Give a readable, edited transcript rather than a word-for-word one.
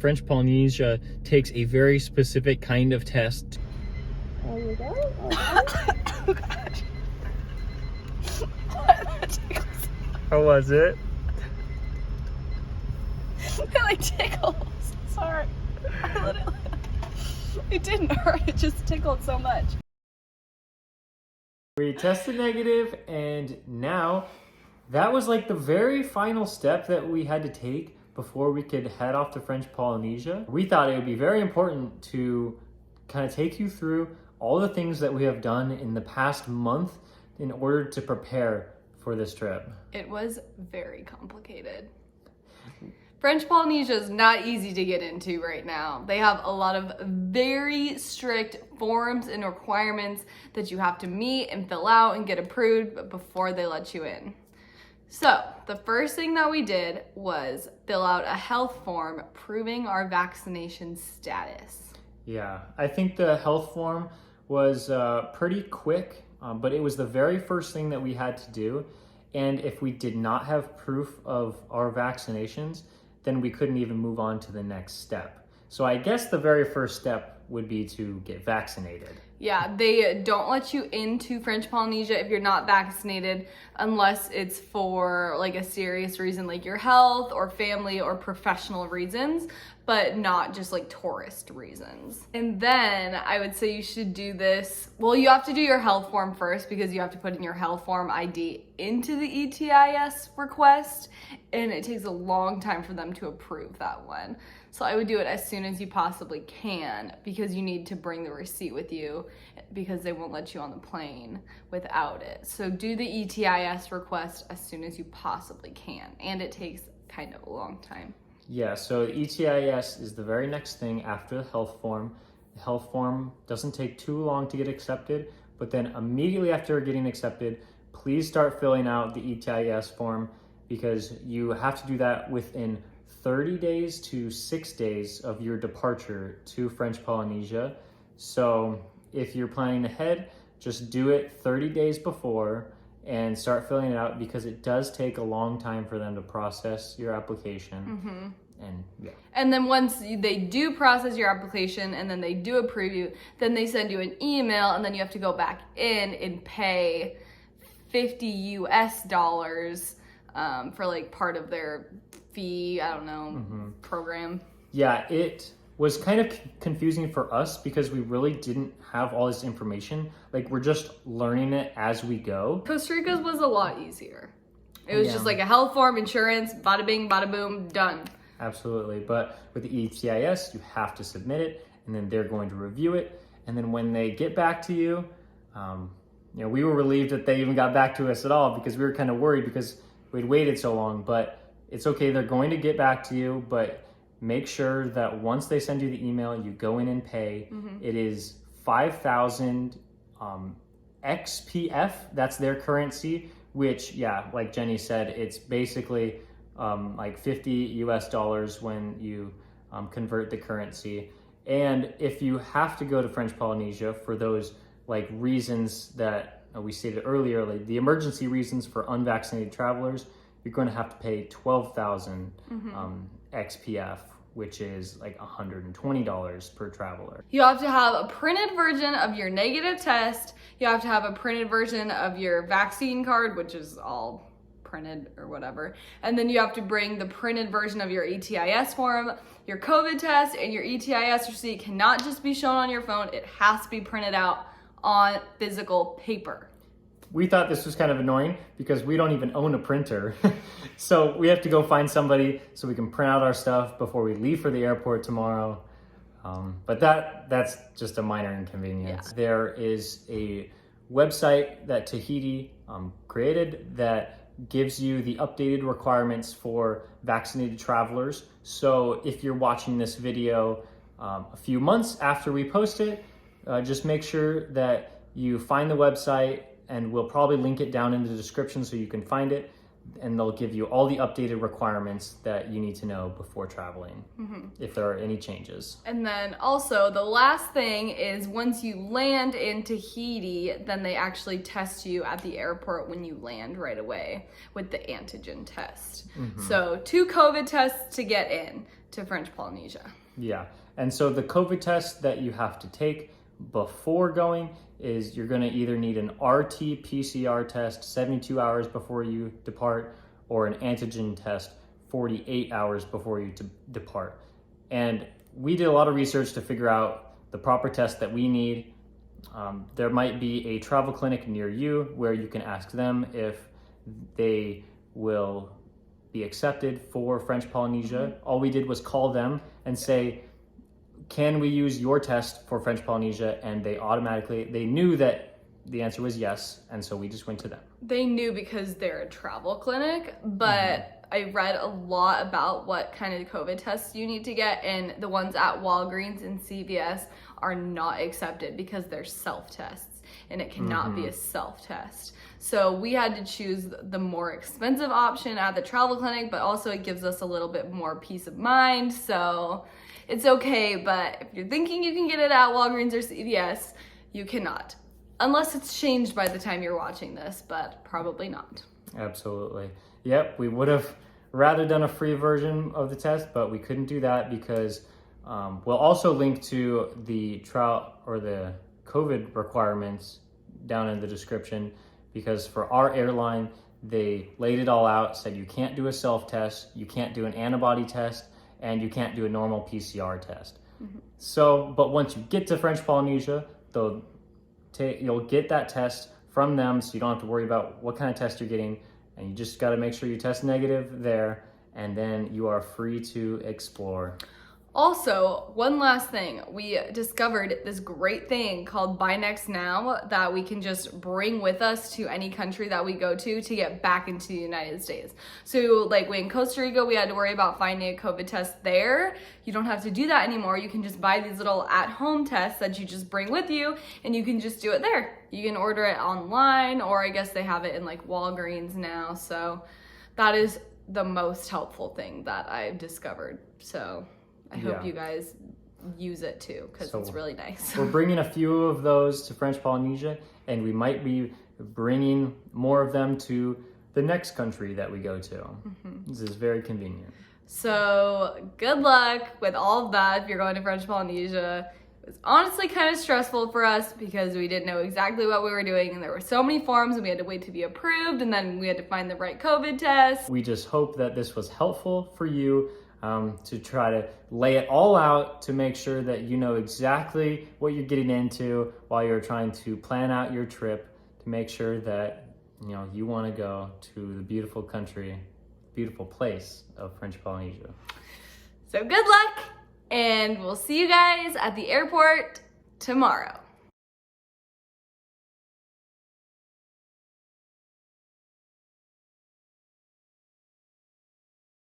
French Polynesia takes a very specific kind of test. There you go. Oh gosh. How was it? It like tickles. Sorry. It didn't hurt, it just tickled so much. We tested negative, and now that was like the very final step that we had to take before we could head off to French Polynesia. We thought it would be very important to kind of take you through all the things that we have done in the past month in order to prepare for this trip. It was very complicated. French Polynesia is not easy to get into right now. They have a lot of very strict forms and requirements that you have to meet and fill out and get approved before they let you in. So the first thing that we did was fill out a health form proving our vaccination status. Yeah, I think the health form was pretty quick, but it was the very first thing that we had to do. And if we did not have proof of our vaccinations, then we couldn't even move on to the next step. So I guess the very first step would be to get vaccinated. Yeah, they don't let you into French Polynesia if you're not vaccinated unless it's for like a serious reason like your health or family or professional reasons, but not just like tourist reasons. And then I would say you should do this. Well, you have to do your health form first because you have to put in your health form ID into the ETIS request, and it takes a long time for them to approve that one. So I would do it as soon as you possibly can because you need to bring the receipt with you because they won't let you on the plane without it. So do the ETIS request as soon as you possibly can, and it takes kind of a long time. Yeah, so ETIS is the very next thing after the health form. The health form doesn't take too long to get accepted, but then immediately after getting accepted, please start filling out the ETIS form because you have to do that within 30 days to 6 days of your departure to French Polynesia. So if you're planning ahead, just do it 30 days before and start filling it out because it does take a long time for them to process your application. And yeah. And then once they do process your application and then they do approve you, then they send you an email and then you have to go back in and pay $50 for like part of their fee, I don't know, program. Yeah, it was kind of confusing for us because we really didn't have all this information. Like we're just learning it as we go. Costa Rica's was a lot easier. It was just like a health form, insurance, bada bing, bada boom, done. Absolutely, but with the ETIS, you have to submit it and then they're going to review it. And then when they get back to you, we were relieved that they even got back to us at all because we were kind of worried because we'd waited so long, but it's okay, they're going to get back to you, but make sure that once they send you the email, you go in and pay. It is 5,000 XPF, that's their currency, which, yeah, like Jenny said, it's basically like $50 when you convert the currency. And if you have to go to French Polynesia for those like reasons that we stated earlier, like the emergency reasons for unvaccinated travelers, you're going to have to pay 12,000 XPF, which is like $120 per traveler. You have to have a printed version of your negative test. You have to have a printed version of your vaccine card, which is all printed or whatever. And then you have to bring the printed version of your ETIS form, your COVID test, and your ETIS receipt cannot just be shown on your phone. It has to be printed out on physical paper. We thought this was kind of annoying because we don't even own a printer. So we have to go find somebody so we can print out our stuff before we leave for the airport tomorrow. But that's just a minor inconvenience. Yeah. There is a website that Tahiti created that gives you the updated requirements for vaccinated travelers. So if you're watching this video a few months after we post it, just make sure that you find the website, and we'll probably link it down in the description so you can find it. and they'll give you all the updated requirements that you need to know before traveling, if there are any changes. And then also the last thing is once you land in Tahiti, then they actually test you at the airport when you land right away with the antigen test. So 2 COVID tests to get in to French Polynesia. Yeah, and so the COVID test that you have to take before going is you're going to either need an RT-PCR test 72 hours before you depart, or an antigen test 48 hours before you depart. And we did a lot of research to figure out the proper test that we need. There might be a travel clinic near you where you can ask them if they will be accepted for French Polynesia. All we did was call them and say, can we use your test for French Polynesia? And they knew that the answer was yes, and so we just went to them. They knew because they're a travel clinic, but I read a lot about what kind of COVID tests you need to get, and the ones at Walgreens and CVS are not accepted because they're self-tests, and it cannot be a self-test. So we had to choose the more expensive option at the travel clinic, but also it gives us a little bit more peace of mind, so it's okay. But if you're thinking you can get it at Walgreens or CVS, you cannot. Unless it's changed by the time you're watching this, but probably not. Absolutely. Yep, we would have rather done a free version of the test, but we couldn't do that because we'll also link to the trial or the COVID requirements down in the description, because for our airline, they laid it all out, said you can't do a self-test, you can't do an antibody test, and you can't do a normal PCR test. So, but once you get to French Polynesia, you'll get that test from them, so you don't have to worry about what kind of test you're getting, and you just got to make sure you test negative there, and then you are free to explore. Also, one last thing, we discovered this great thing called Buy Next Now that we can just bring with us to any country that we go to get back into the United States. So like in Costa Rica, we had to worry about finding a COVID test there. You don't have to do that anymore. You can just buy these little at-home tests that you just bring with you, and you can just do it there. You can order it online, or I guess they have it in like Walgreens now. So that is the most helpful thing that I've discovered. So I hope you guys use it too, because it's really nice. We're bringing a few of those to French Polynesia, and we might be bringing more of them to the next country that we go to. This is very convenient. So good luck with all of that if you're going to French Polynesia. It was honestly kind of stressful for us because we didn't know exactly what we were doing, and there were so many forms, and we had to wait to be approved, and then we had to find the right COVID test. We just hope that this was helpful for you. To try to lay it all out to make sure that you know exactly what you're getting into while you're trying to plan out your trip, to make sure that you want to go to the beautiful country, beautiful place of French Polynesia. So good luck, and we'll see you guys at the airport tomorrow.